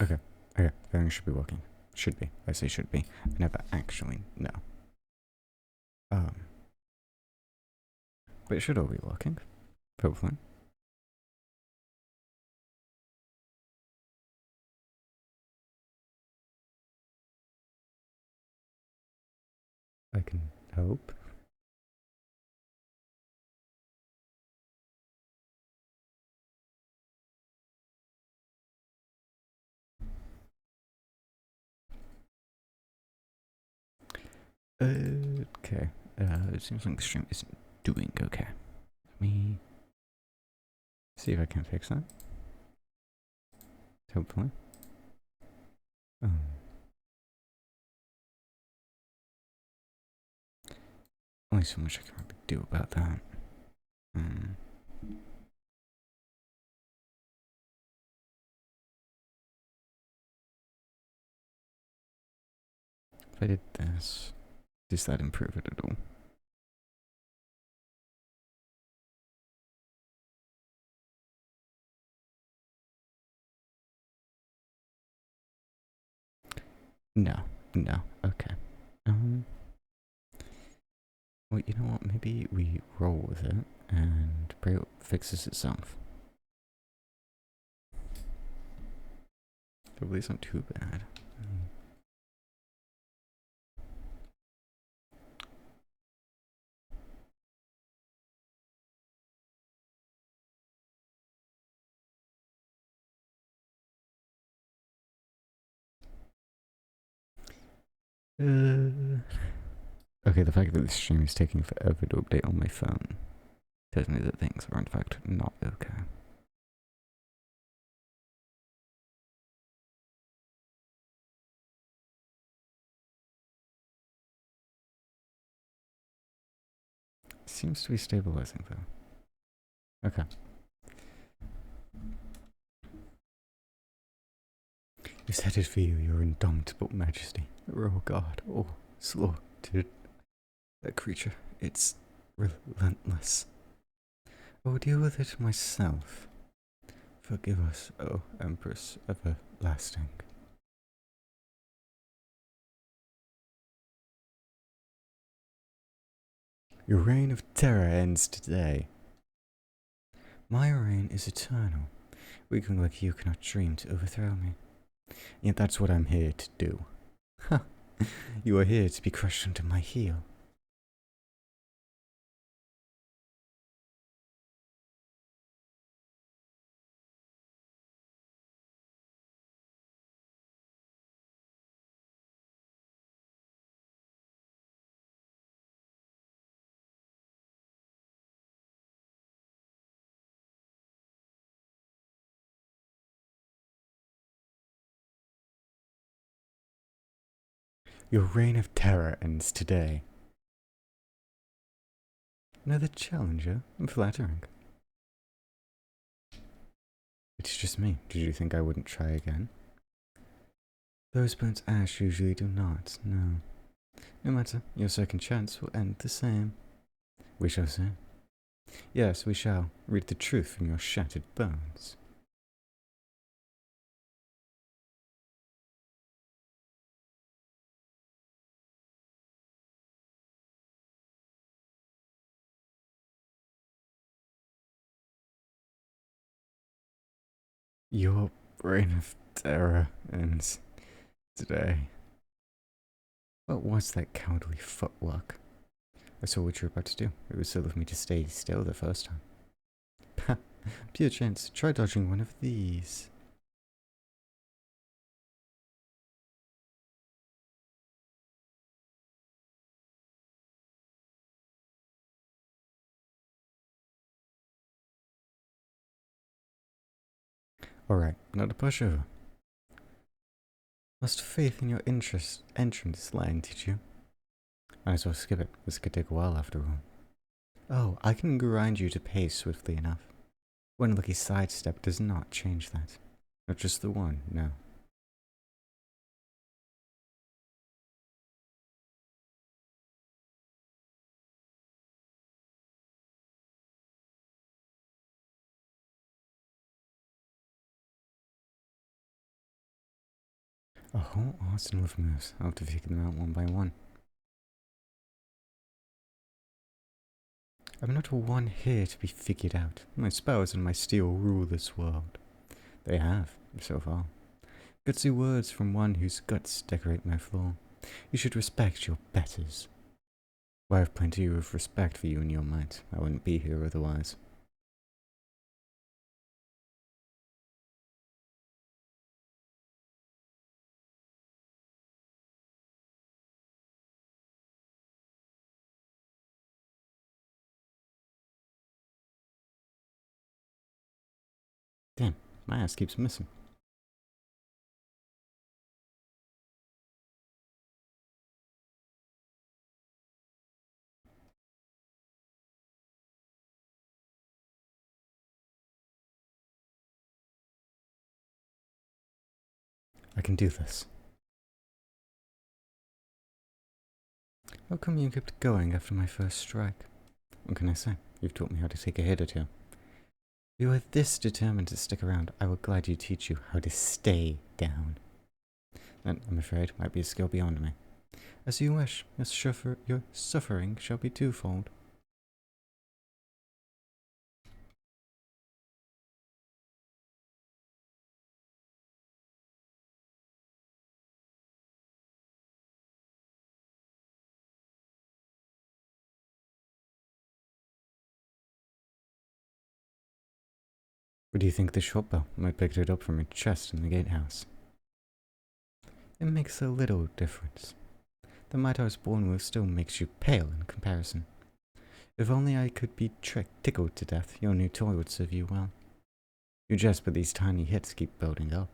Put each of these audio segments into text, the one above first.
Okay. Okay. Everything should be working. Should be. I say should be. I never actually know. Um. But it should all be working. Hopefully. I can hope. Okay. It seems like the stream isn't doing okay. Let me see if I can fix that. Hopefully. Um, only so much I can really do about that. Um, if I did this, does that improve it at all? No. No. Okay. Well, you know what? Maybe we roll with it and pray it fixes itself. Hopefully it's not too bad. Okay, the fact that this stream is taking forever to update on my phone tells me that things are in fact not okay. Seems to be stabilizing though. Okay. Is headed for you, your indomitable majesty. Oh god, oh, slaughtered. That creature, it's relentless. I will deal with it myself. Forgive us, O Empress everlasting. Your reign of terror ends today. My reign is eternal. Weakling like you cannot dream to overthrow me. Yet that's what I'm here to do. Ha! You are here to be crushed under my heel. Your reign of terror ends today. Another challenger? Flattering. It's just me. Did you think I wouldn't try again? Those burnt ash usually do not, no. No matter, your second chance will end the same. We shall see. Yes, we shall. Read the truth from your shattered bones. Your reign of terror ends today. What was that cowardly footwork? I saw what you were about to do. It was silly of me to stay still the first time. Pah! Pure chance. Try dodging one of these. Alright, not a pushover. Lost faith in your entrance line, did you? Might as well skip it. This could take a while after all. Oh, I can grind you to pace swiftly enough. One lucky sidestep does not change that. Not just the one, no. A whole arsenal of moves. I'll have to figure them out one by one. I'm not one here to be figured out. My spells and my steel rule this world. They have, so far. Gutsy words from one whose guts decorate my floor. You should respect your betters. Well, I have plenty of respect for you and your might. I wouldn't be here otherwise. Damn, my ass keeps missing. I can do this. How come you kept going after my first strike? What can I say? You've taught me how to take a hit or two. If you are this determined to stick around, I will gladly teach you how to stay down. That, I'm afraid, might be a skill beyond me. As you wish, your suffering shall be twofold. What do you think the short bow? I picked it up from a chest in the gatehouse. It makes a little difference. The might I was born with still makes you pale in comparison. If only I could be tickled to death, your new toy would serve you well. You jest, but these tiny hits keep building up.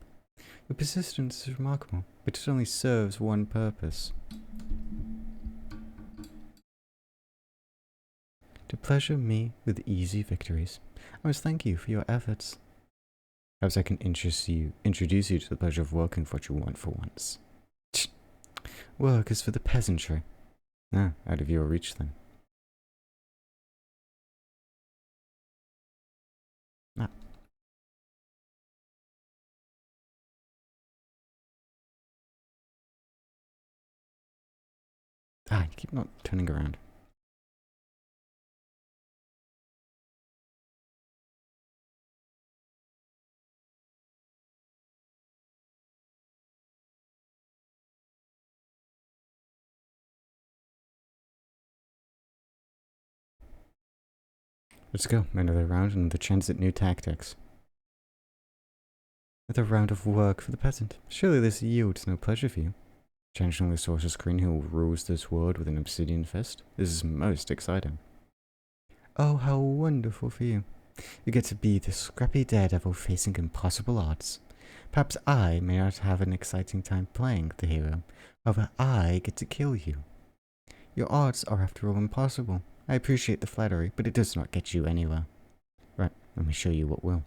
Your persistence is remarkable, but it only serves one purpose. To pleasure me with easy victories. I must thank you for your efforts. Perhaps I can introduce you to the pleasure of working for what you want for once. Work is for the peasantry. Ah, out of your reach then. Ah. Ah, you keep not turning around. Let's go. Another round and the chance at new tactics. Another round of work for the peasant. Surely this yields no pleasure for you. Channeling the sorcerer's queen who rules this world with an obsidian fist. This is most exciting. Oh, how wonderful for you. You get to be the scrappy daredevil facing impossible odds. Perhaps I may not have an exciting time playing the hero. However, I get to kill you. Your odds are after all impossible. I appreciate the flattery, but it does not get you anywhere. Right, let me show you what will.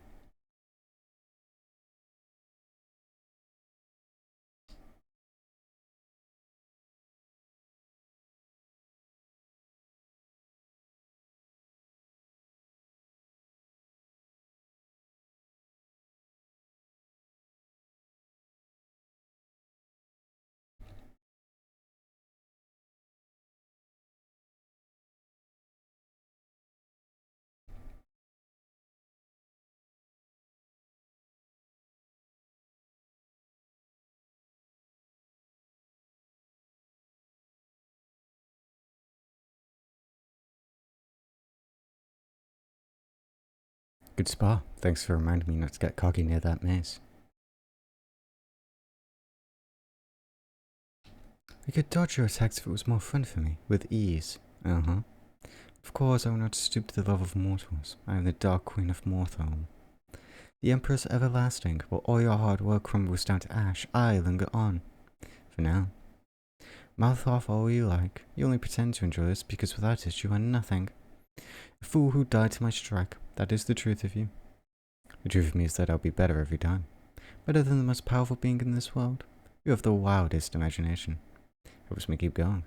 Good spar. Thanks for reminding me not to get cocky near that maze. I could dodge your attacks if it was more fun for me, with ease. Uh-huh. Of course I will not stoop to the love of mortals. I am the Dark Queen of Mortholme. The Empress everlasting, while all your hard work crumbles down to ash, I linger on. For now. Mouth off all you like. You only pretend to enjoy this because without it you are nothing. A fool who died to my strike. That is the truth of you. The truth of me is that I'll be better every time. Better than the most powerful being in this world. You have the wildest imagination. Helps me keep going.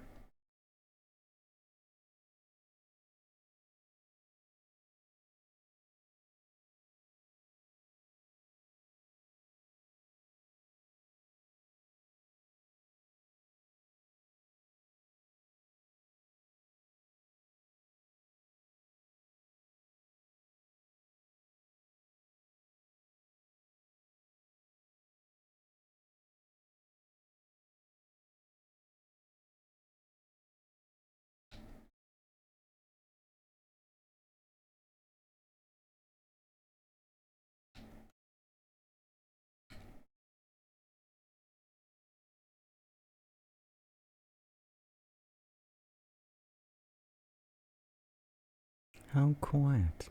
How quiet.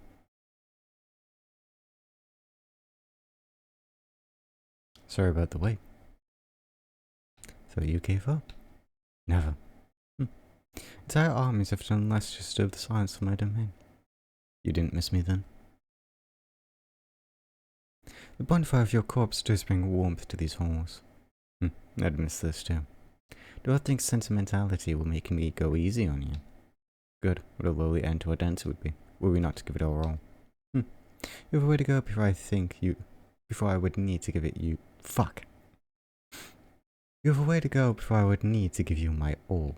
Sorry about the wait. Thought you gave up. Never. Entire armies have done less to disturb the silence of my domain. You didn't miss me then. The bonfire of your corpse does bring warmth to these halls. I'd miss this too. Do I think sentimentality will make me go easy on you? Good. What a lowly end to our dance it would be, were we not to give it our all. You have a way to go before I would need to give it you. Fuck. You have a way to go before I would need to give you my all.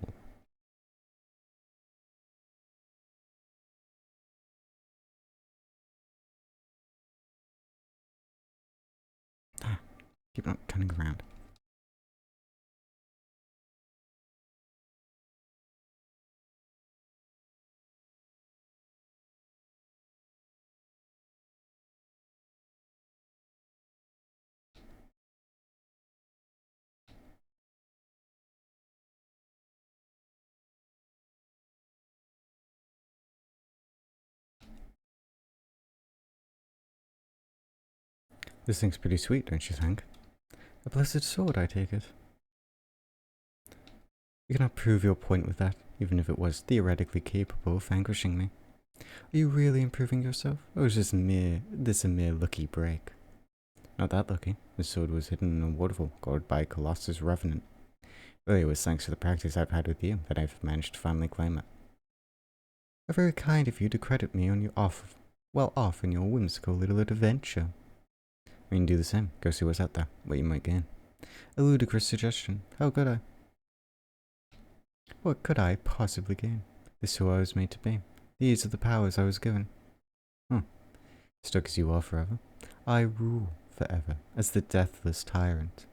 Keep on turning around. This thing's pretty sweet, don't you think? A blessed sword, I take it. You cannot prove your point with that, even if it was theoretically capable of vanquishing me. Are you really improving yourself, or is this a mere lucky break? Not that lucky. This sword was hidden in a waterfall guarded by a Colossus Revenant. Really, it was thanks to the practice I've had with you that I've managed to finally claim it. How very kind of you to credit me on your off in your whimsical little adventure. We can do the same. Go see what's out there, what you might gain. A ludicrous suggestion. How could I? What could I possibly gain? This is who I was made to be. These are the powers I was given. Stuck as you are forever. I rule forever as the deathless tyrant.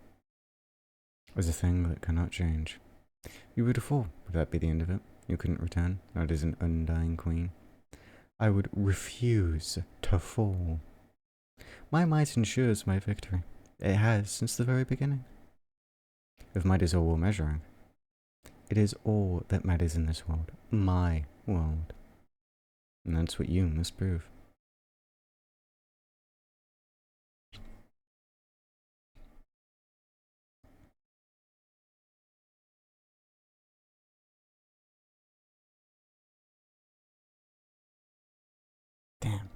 As a thing that cannot change. You would fall. Would that be the end of it? You couldn't return, not as an undying queen. I would refuse to fall. My might ensures my victory. It has since the very beginning. If might is all we're measuring, it is all that matters in this world. My world. And that's what you must prove. Damn.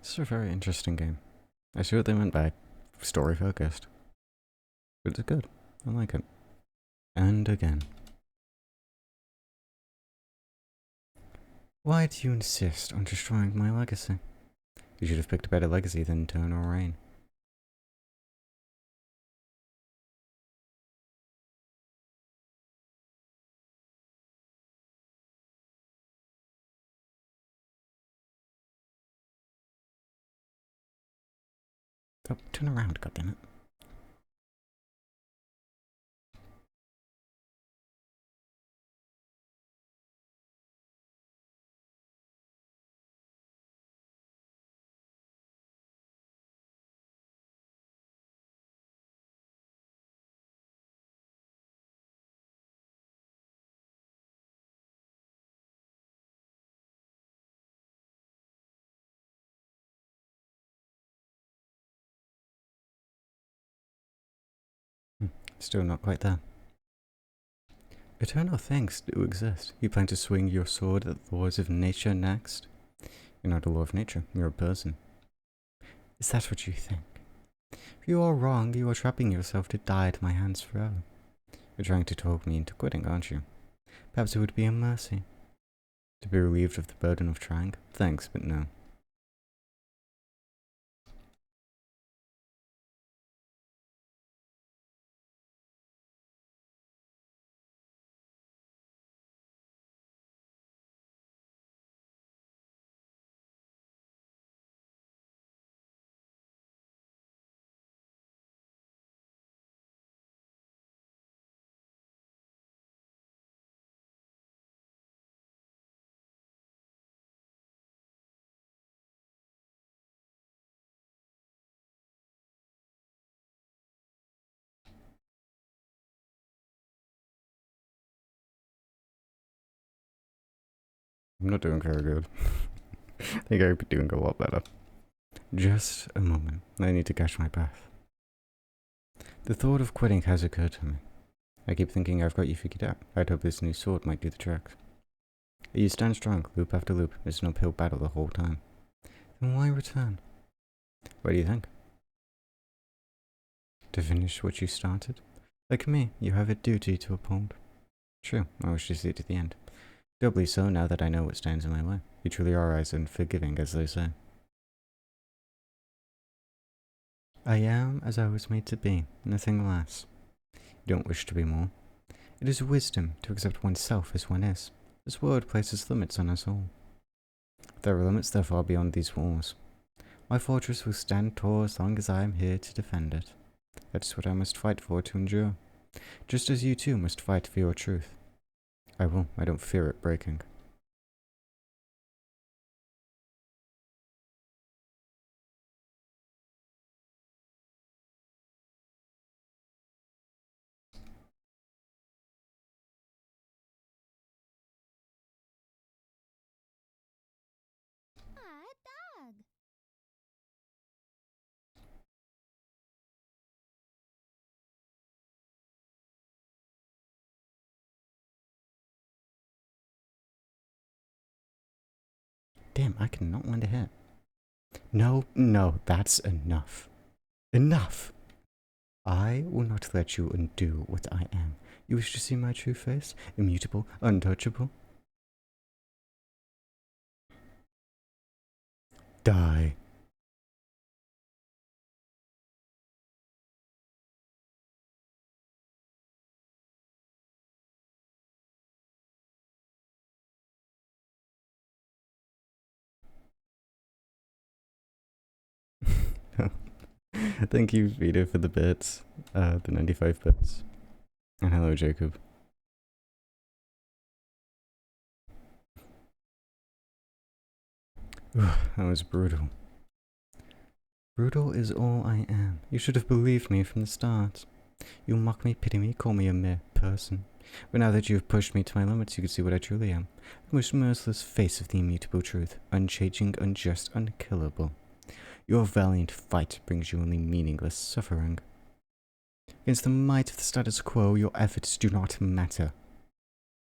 This is a very interesting game. I see what they meant by story focused. But it's good. I like it. And again. Why do you insist on destroying my legacy? You should have picked a better legacy than eternal reign. Oh, turn around, goddammit. Still not quite there. Eternal things do exist. You plan to swing your sword at the laws of nature next? You're not a law of nature, you're a person. Is that what you think? If you are wrong, you are trapping yourself to die at my hands forever. You're trying to talk me into quitting, aren't you? Perhaps it would be a mercy. To be relieved of the burden of trying? Thanks, but no. I'm not doing very good. I think I could be doing a lot better. Just a moment. I need to catch my breath. The thought of quitting has occurred to me. I keep thinking I've got you figured out. I'd hope this new sword might do the trick. You stand strong, loop after loop. It's an uphill battle the whole time. Then why return? What do you think? To finish what you started? Like me, you have a duty to uphold. True, I wish to see it to the end. Doubly so now that I know what stands in my way. You truly are wise and forgiving, as they say. I am as I was made to be, nothing less. You don't wish to be more. It is wisdom to accept oneself as one is. This world places limits on us all. There are limits that are far beyond these walls. My fortress will stand tall as long as I am here to defend it. That is what I must fight for to endure. Just as you too must fight for your truth. I will. I don't fear it breaking. Damn, I cannot land a hit. No, no, that's enough. Enough! I will not let you undo what I am. You wish to see my true face? Immutable, untouchable? Die. Thank you, Vito, for the bits. The 95 bits. And hello, Jacob. That was brutal. Brutal is all I am. You should have believed me from the start. You mock me, pity me, call me a mere person. But now that you have pushed me to my limits, you can see what I truly am. The most merciless face of the immutable truth. Unchanging, unjust, unkillable. Your valiant fight brings you only meaningless suffering. Against the might of the status quo, your efforts do not matter.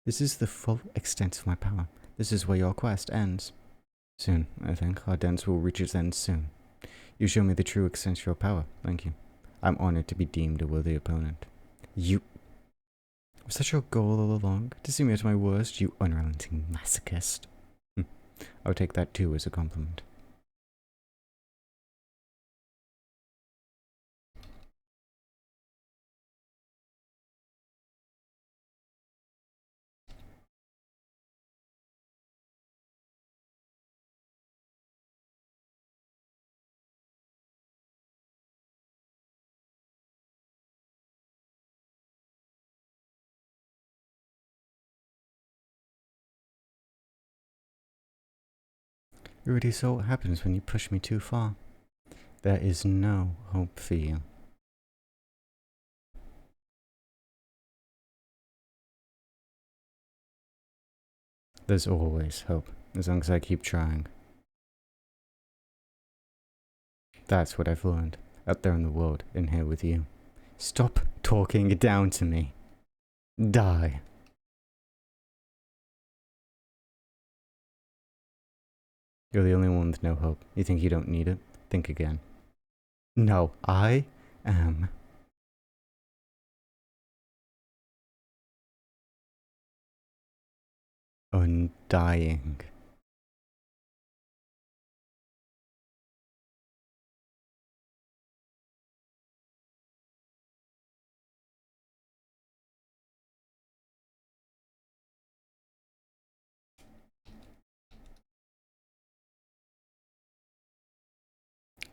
This is the full extent of my power. This is where your quest ends. Soon, I think, our dance will reach its end soon. You show me the true extent of your power. Thank you. I'm honored to be deemed a worthy opponent. You... Was that your goal all along? To see me at my worst, you unrelenting masochist? I'll take that too as a compliment. You already saw what happens when you push me too far. There is no hope for you. There's always hope, as long as I keep trying. That's what I've learned, out there in the world, and here with you. Stop talking down to me. Die. You're the only one with no hope. You think you don't need it? Think again. No, I am... undying.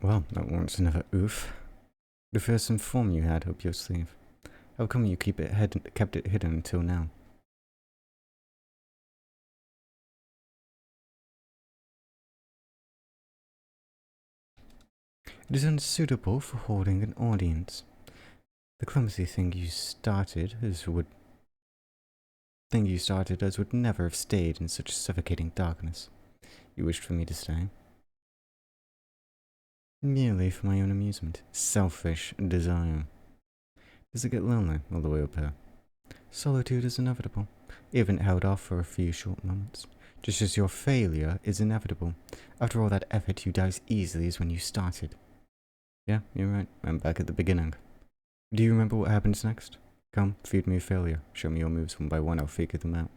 Well, that warrants another oof. The fearsome form you had up your sleeve. How come you kept it hidden until now? It is unsuitable for holding an audience. The clumsy thing you started is what... thing you started us would never have stayed in such suffocating darkness. You wished for me to stay. Merely for my own amusement. Selfish desire. Does it get lonely all the way up here? Solitude is inevitable, even held off for a few short moments. Just as your failure is inevitable. After all that effort, you die as easily as when you started. Yeah, you're right. I'm back at the beginning. Do you remember what happens next? Come, feed me a failure. Show me your moves one by one, I'll figure them out.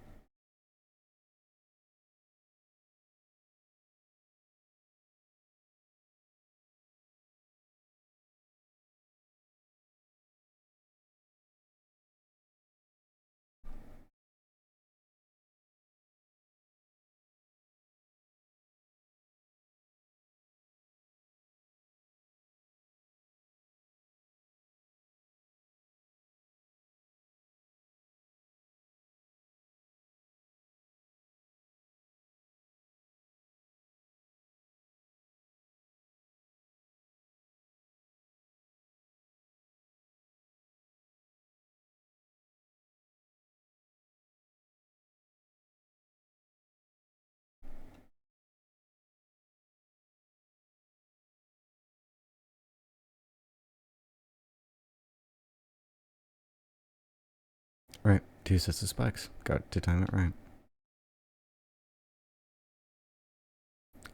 Right, 2 sets of spikes. Got to time it right.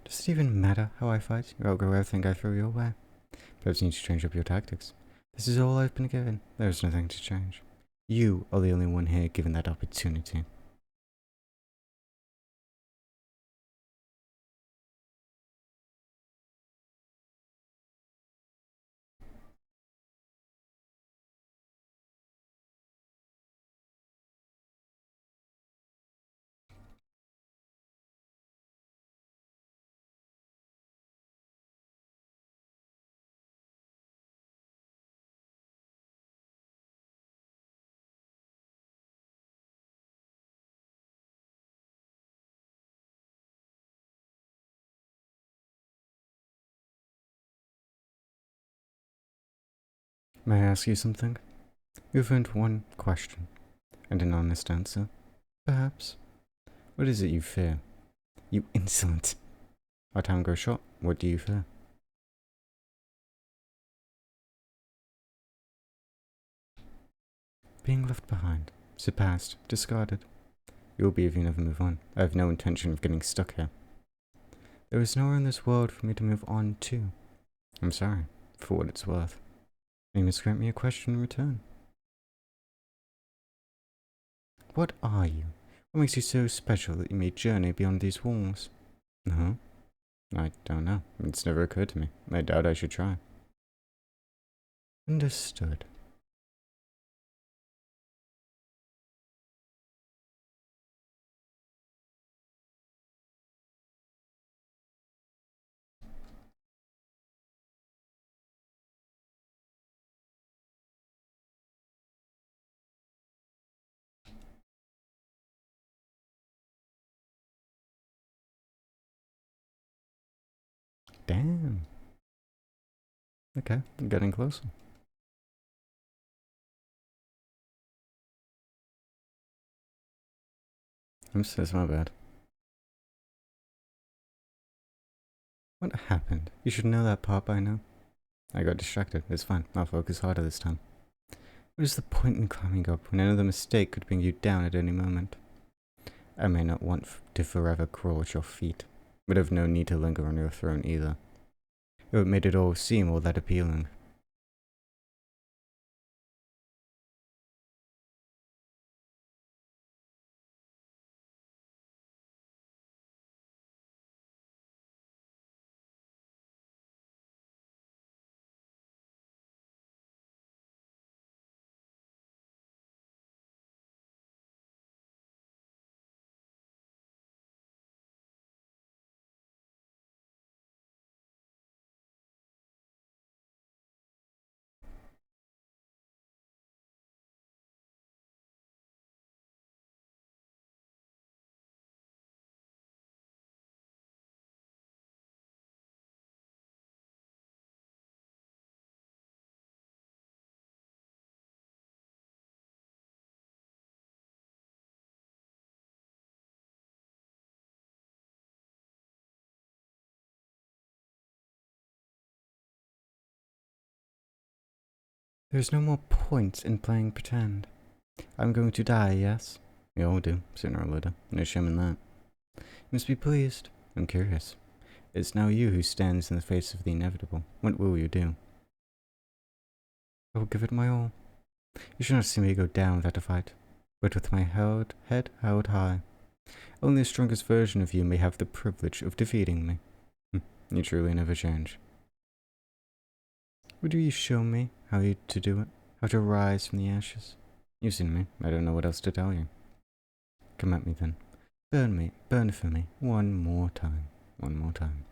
Does it even matter how I fight? You outgrow everything I throw your way. Perhaps you need to change up your tactics. This is all I've been given. There is nothing to change. You are the only one here given that opportunity. May I ask you something? You've earned one question, and an honest answer, perhaps. What is it you fear? You insolent. Our time grows short. What do you fear? Being left behind, surpassed, discarded. You will be if you never move on. I have no intention of getting stuck here. There is nowhere in this world for me to move on to. I'm sorry, for what it's worth. You must grant me a question in return. What are you? What makes you so special that you may journey beyond these walls? No, I don't know. It's never occurred to me. I doubt I should try. Understood. Damn. Okay, I'm getting closer. That's my bad. What happened? You should know that part by now. I got distracted. It's fine. I'll focus harder this time. What is the point in climbing up when another mistake could bring you down at any moment? I may not want to forever crawl at your feet, but have no need to linger on your throne either. It would made it all seem all that appealing. There's no more point in playing pretend. I'm going to die, yes? We all do, sooner or later. No shame in that. You must be pleased. I'm curious. It's now you who stands in the face of the inevitable. What will you do? I will give it my all. You should not see me go down without a fight, but with my head held high. Only the strongest version of you may have the privilege of defeating me. You truly never change. Would you show me how to do it? How to rise from the ashes? You've seen me. I don't know what else to tell you. Come at me then. Burn for me. One more time. One more time.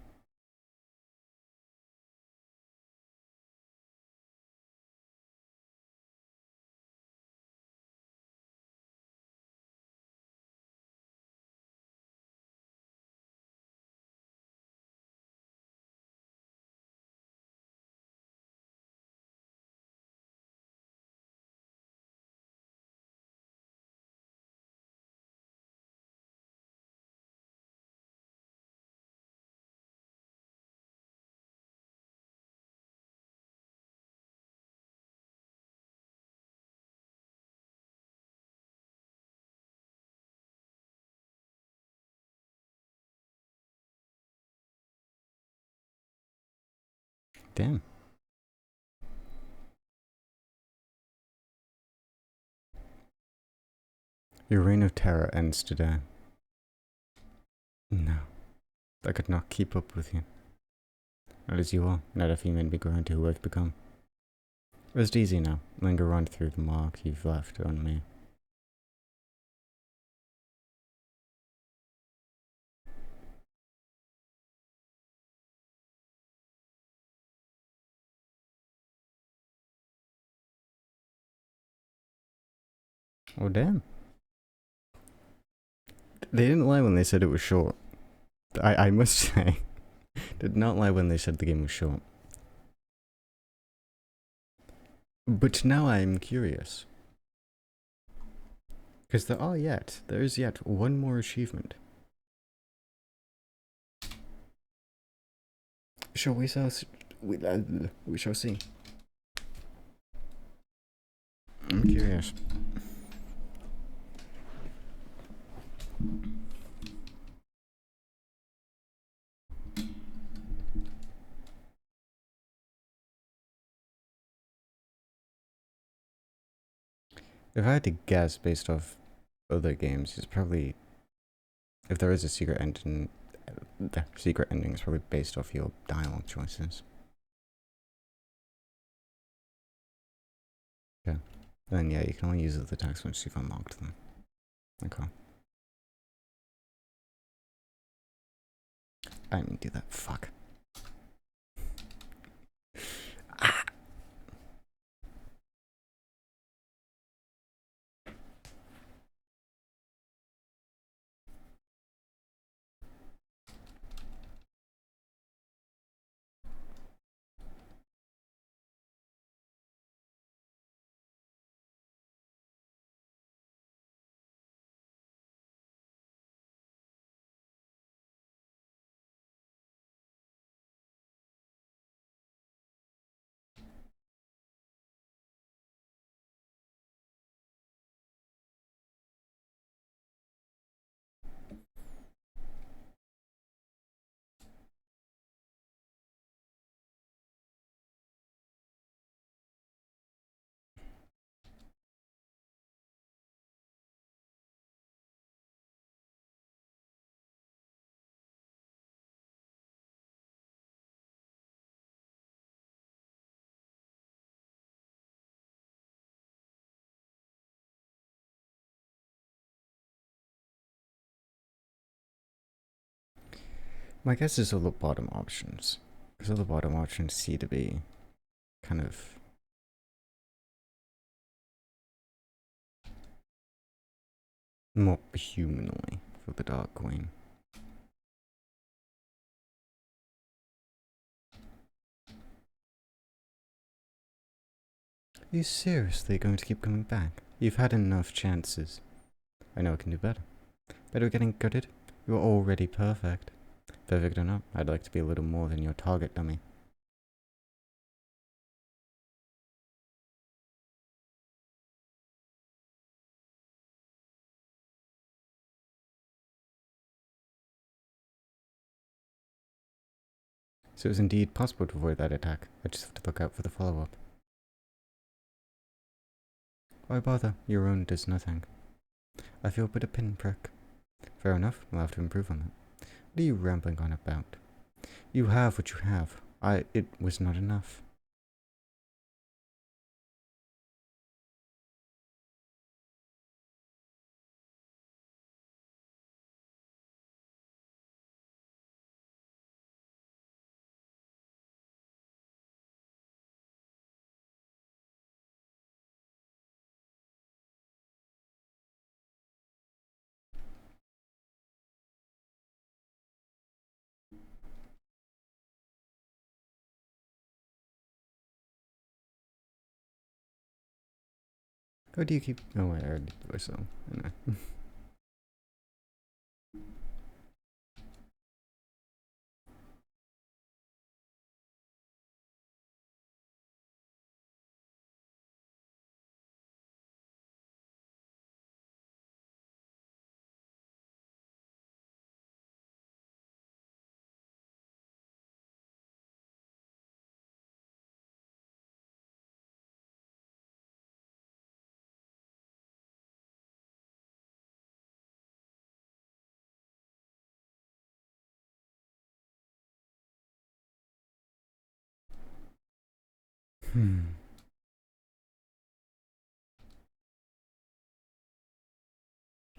Damn. Your reign of terror ends today. No. I could not keep up with you. Not as you are, not if you made me grow into who I've become. Rest easy now. Linger on through the mark you've left on me. Oh, damn. They didn't lie when they said it was short. I must say. Did not lie when they said the game was short. But now I'm curious. Because there is yet one more achievement. Shall we we shall see. I'm curious. If I had to guess based off other games, it's probably, if there is a secret ending, the secret ending is probably based off your dialogue choices. Okay. Then yeah, you can only use the attacks once you've unlocked them. Okay. I didn't do that. Fuck. My guess is all the bottom options. Because all the bottom options seem to be kind of more humanly for the Dark Queen. Are you seriously going to keep coming back? You've had enough chances. I know I can do better. Better getting gutted? You're already perfect. Perfect or not, I'd like to be a little more than your target dummy. So it was indeed possible to avoid that attack. I just have to look out for the follow-up. Why bother? Your own does nothing. I feel but a pinprick. Fair enough, I'll have to improve on that. What are you rambling on about? You have what you have. It was not enough. How do you keep... Oh, I already did it, so... Anyway.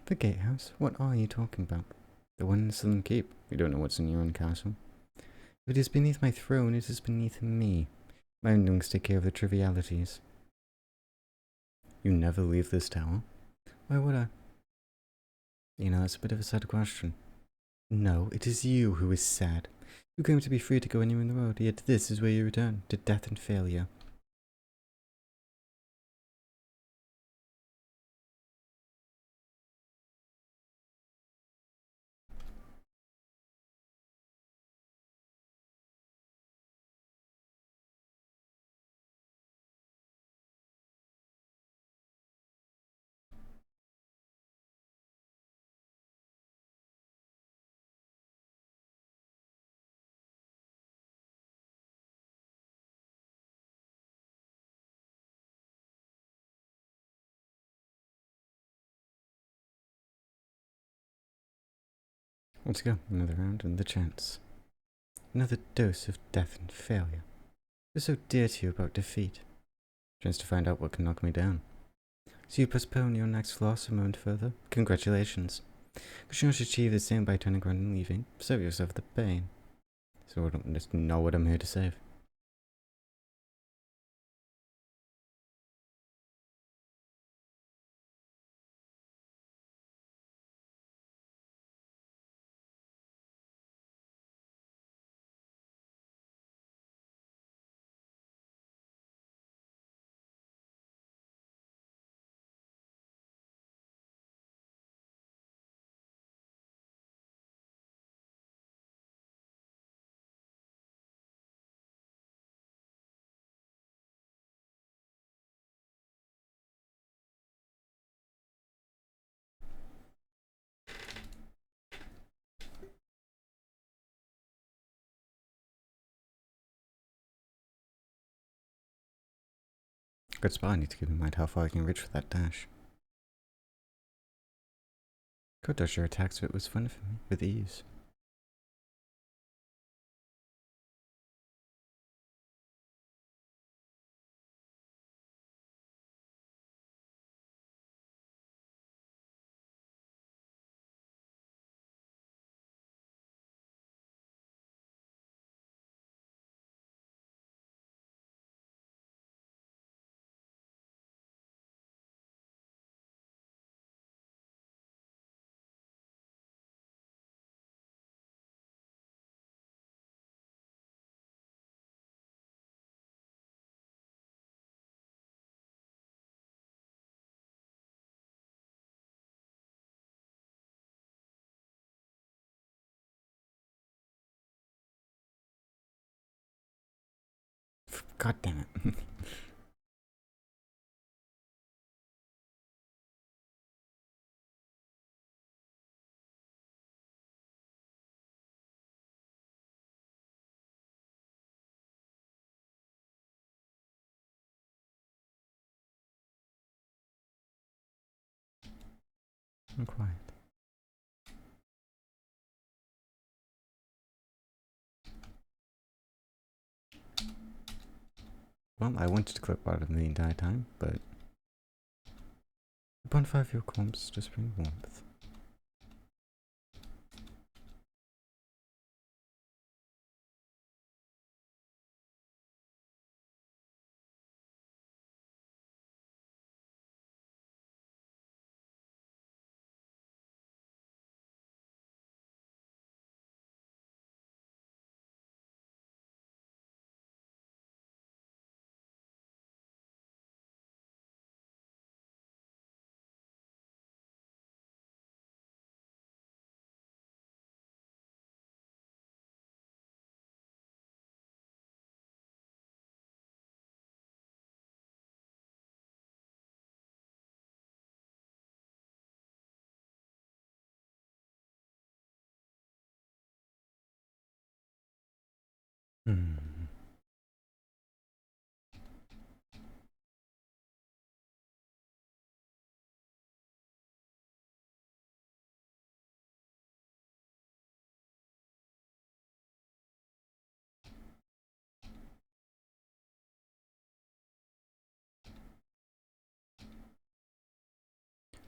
The gatehouse? What are you talking about? The one in Southern Keep. You don't know what's in your own castle. If it is beneath my throne, it is beneath me. My underlings take care of the trivialities. You never leave this tower? Why would I? You know, that's a bit of a sad question. No, it is you who is sad. You claim to be free to go anywhere in the world, yet this is where you return, to death and failure. Let's go. Another round and the chance. Another dose of death and failure. You're so dear to you about defeat. Chance to find out what can knock me down. So you postpone your next loss a moment further? Congratulations. Could you not achieve the same by turning around and leaving? Save yourself the pain. So I don't just know what I'm here to save. Good spot. I need to keep in mind how far I can reach with that dash. Could dodge your attacks, but it was fun for me, with ease. God damn it. and quiet. Well, I wanted to clip bottom the entire time, but the bonfire of your corpse just bring warmth.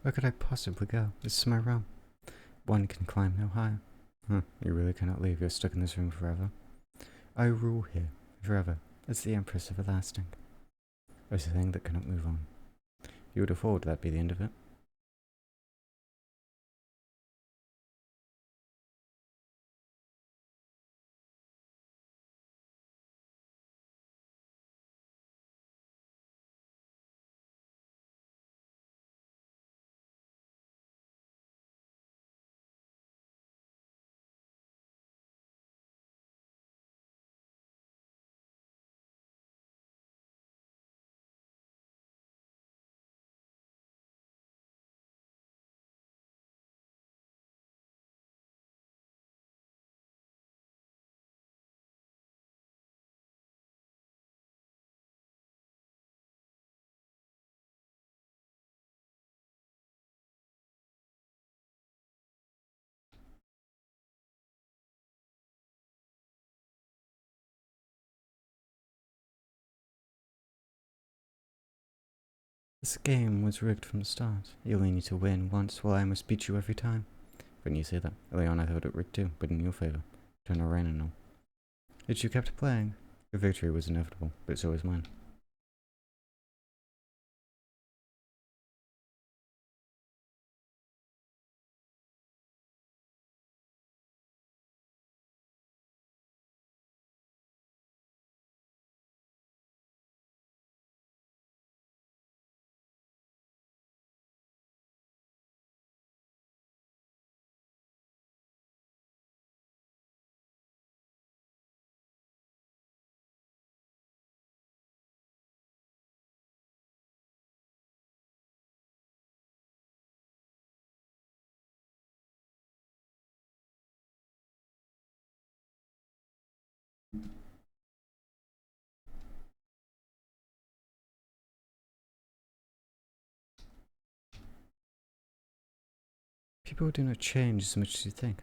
Where could I possibly go? This is my realm. One can climb no higher. Huh, you really cannot leave. You're stuck in this room forever. I rule here, forever, as the Empress Everlasting. As a thing that cannot move on. You would have thought that'd be the end of it. This game was rigged from the start. You only need to win once, while I must beat you every time. When you say that, early on I thought it rigged too, but in your favor. Turn around and all. Yet you kept playing. Your victory was inevitable, but so was mine. People do not change as much as you think.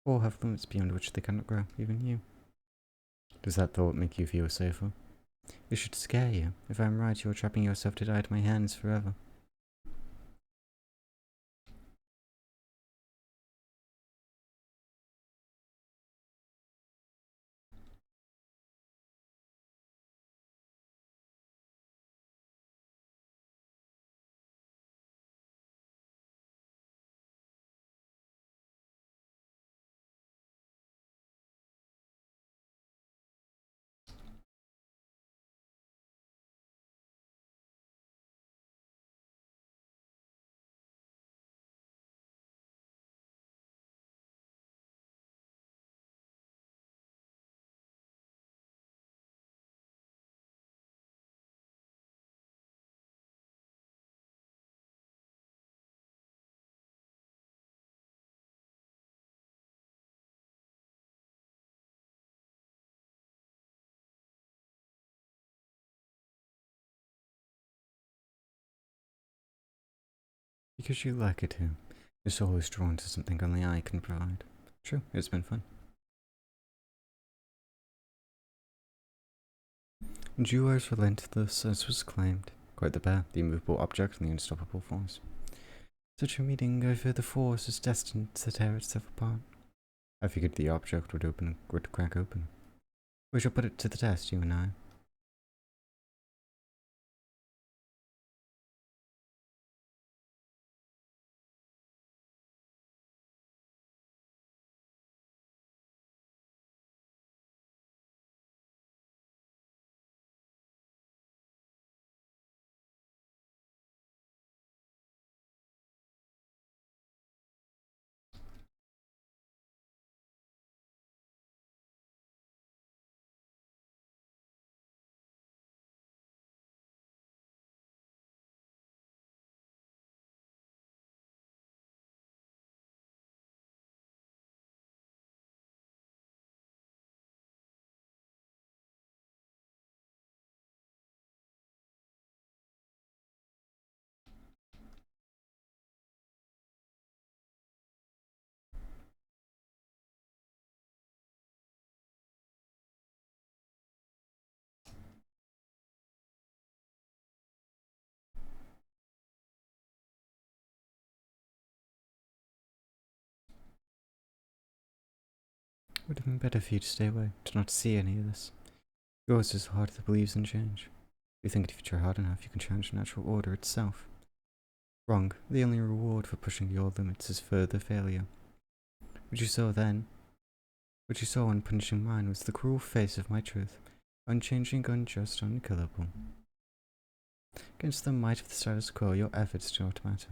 All have limits beyond which they cannot grow, even you. Does that thought make you feel safer? It should scare you. If I'm right, you're trapping yourself to die at my hands forever. Because you like it here. Your soul is drawn to something only I can provide. True, it's been fun. And you are as relentless as was claimed. Quite the pair, the immovable object and the unstoppable force. Such a meeting, I fear the force is destined to tear itself apart. I figured the object would crack open. We shall put it to the test, you and I. It would have been better for you to stay away, to not see any of this. Yours is a heart that believes in change. You think if you try hard enough, you can change natural order itself. Wrong. The only reward for pushing your limits is further failure. What you saw then, what you saw in punishing mine, was the cruel face of my truth, unchanging, unjust, unkillable. Against the might of the status quo, your efforts do not matter.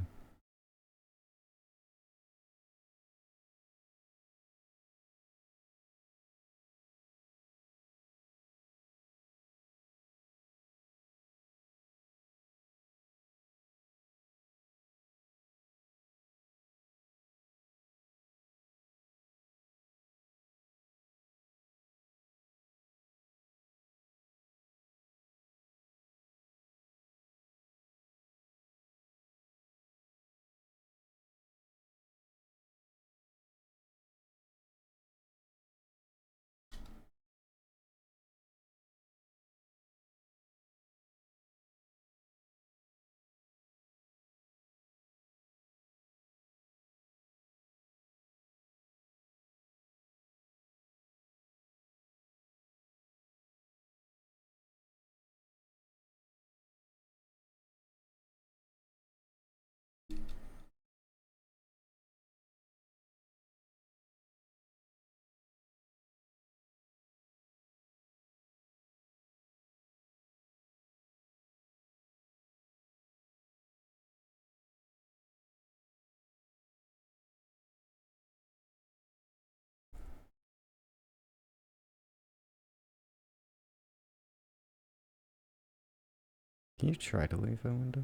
Can you try to leave, I wonder?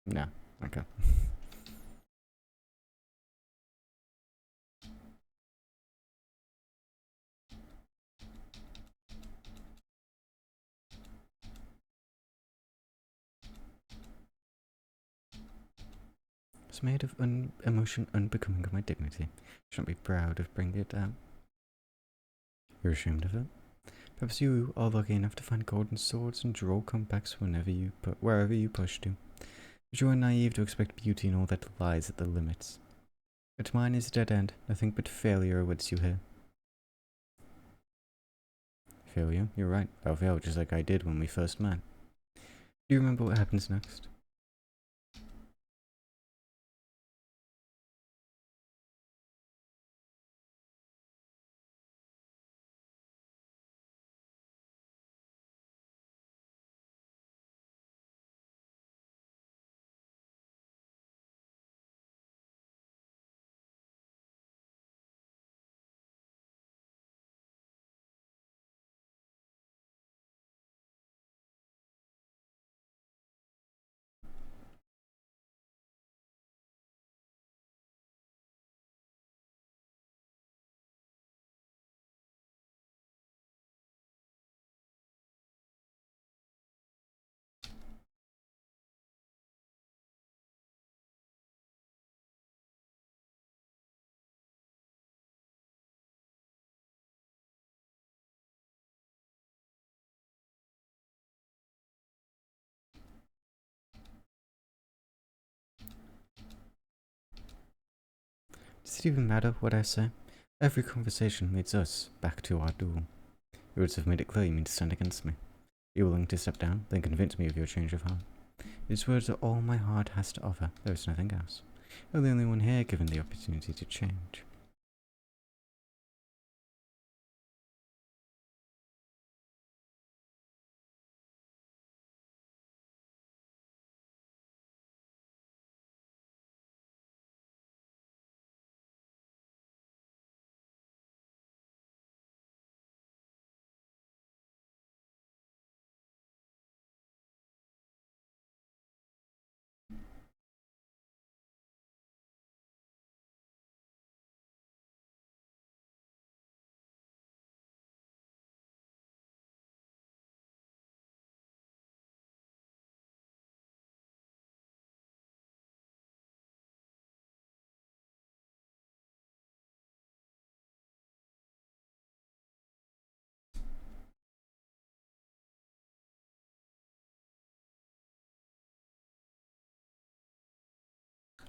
No. Okay. It's made of emotion unbecoming of my dignity. Shouldn't be proud of bringing it out. You're ashamed of it? Perhaps you are lucky enough to find golden swords and draw comebacks wherever you push to. But you are naive to expect beauty in all that lies at the limits. But mine is a dead end. Nothing but failure awaits you here. Failure? You're right. I'll fail just like I did when we first met. Do you remember what happens next? Does it even matter what I say? Every conversation leads us back to our duel. Your words have made it clear you mean to stand against me. Are you willing to step down, then convince me of your change of heart? These words are all my heart has to offer. There is nothing else. You're the only one here given the opportunity to change.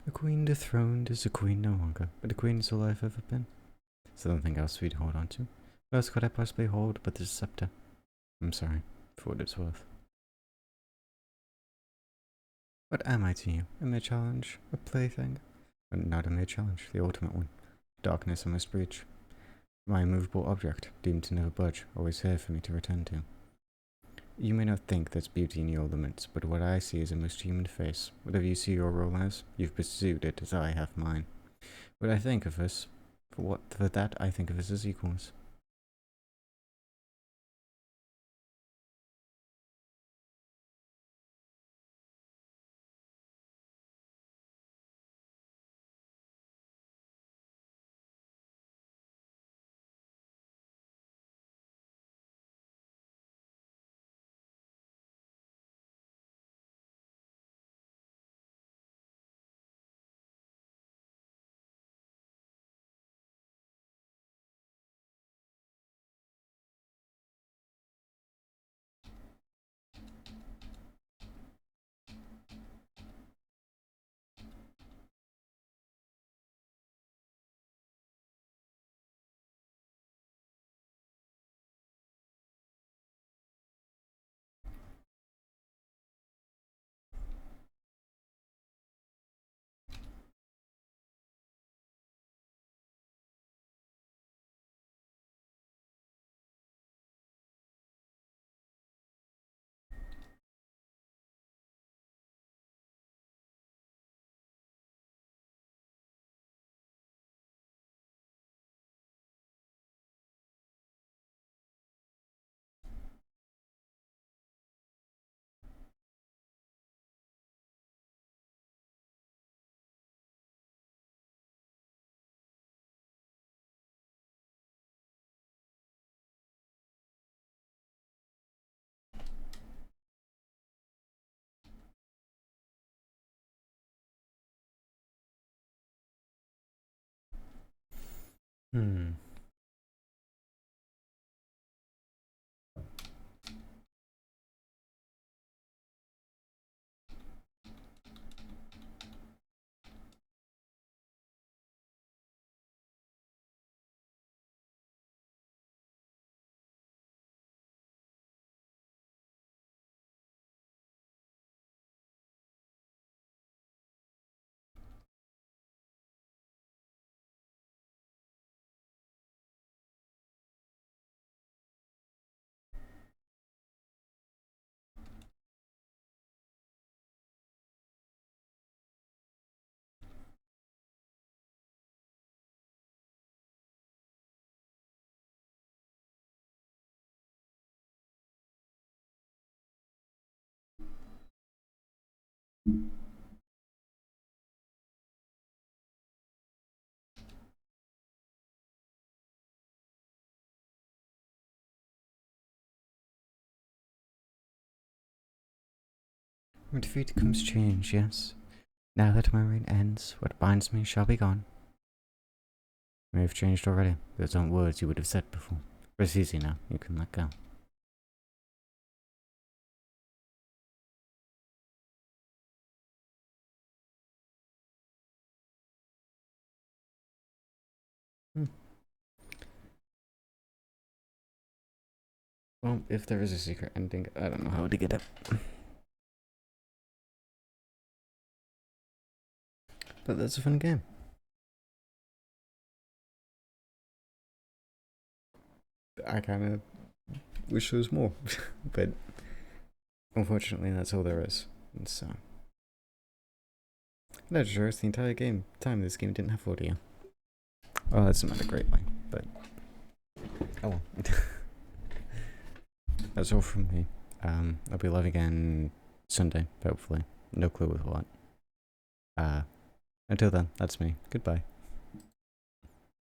A queen dethroned is a queen no longer, but a queen is all I've ever been. So nothing else we'd hold on to. What else could I possibly hold but this scepter? I'm sorry, for what it's worth. What am I to you? A mere challenge? A plaything? Not a mere challenge, the ultimate one. Darkness I must breach. My immovable object, doomed to never budge, always here for me to return to. You may not think there's beauty in your limits, but what I see is a most human face. Whatever you see your role as, you've pursued it as I have mine. What I think of us, for that I think of us as equals. Hmm. With defeat comes change, yes. Now that my reign ends, what binds me shall be gone. You may have changed already. Those aren't words you would have said before. But it's easy now. You can let go. Well, if there is a secret ending, I don't know how to get it. But that's a fun game. I kind of wish there was more, but unfortunately that's all there is. And so, no, sure, it's the entire time this game didn't have audio. Oh, that's not a great way, but oh well. That's all from me. I'll be live again Sunday, hopefully. No clue with what. Until then, that's me. Goodbye.